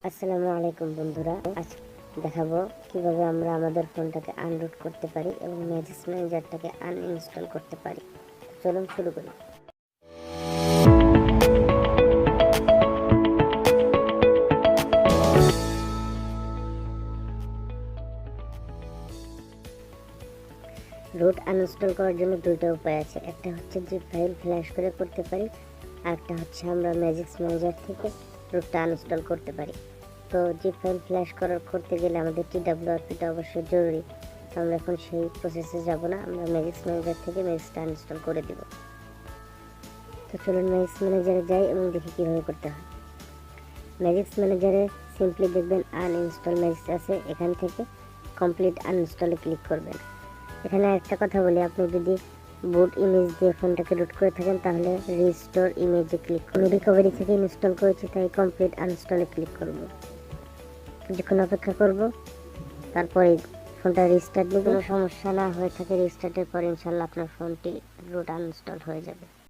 আসসালামু আলাইকুম বন্ধুরা, আজ দেখাবো কিভাবে আমরা আমাদের ফোনটাকে আনরুট করতে পারি এবং ম্যাজিস্ক ম্যানেজারটাকে আনইনস্টল করতে পারি। চলুন শুরু করি। রুট আনইনস্টল করার জন্য দুইটা উপায় আছে। একটা হচ্ছে জিপ ফাইল ফ্ল্যাশ করে করতে পারি, আর একটা হচ্ছে আমরা ম্যাজিস্ক ম্যানেজার থেকে রুটটা আনইনস্টল করতে পারি। তো জিপ ফাইল ফ্ল্যাশ করতে গেলে আমাদের TWRPটা অবশ্যই জরুরি। তো আমরা এখন সেই প্রসেসে যাব না, আমরা ম্যাজিস্ক ম্যানেজার থেকে ম্যাজিস্কটা আনইনস্টল করে দেব। তো চলুন ম্যাজিস্ক ম্যানেজারে যাই এবং দেখি কীভাবে করতে হয়। ম্যাজিস্ক ম্যানেজারে সিম্পলি দেখবেন আনইনস্টল ম্যাজিস্ক আছে, এখান থেকে কমপ্লিট আনইনস্টলে ক্লিক করবেন। এখানে একটা কথা বলি, আপনি যদি বুট ইমেজ দিয়ে ফোনটাকে রুট করে থাকেন তাহলে রিস্টোর ইমেজে ক্লিক করুন। আমি রিকভারি থেকে ইনস্টল করেছি তাই কমপ্লিট আনইনস্টলে ক্লিক করব। কিছুক্ষণ অপেক্ষা করব, তারপরে ফোনটা রিস্টার্ট নিয়ে কোনো সমস্যা না হয়ে থাকে রিস্টার্টের পর ইনশাল্লাহ আপনার ফোনটি রুট আনইনস্টল হয়ে যাবে।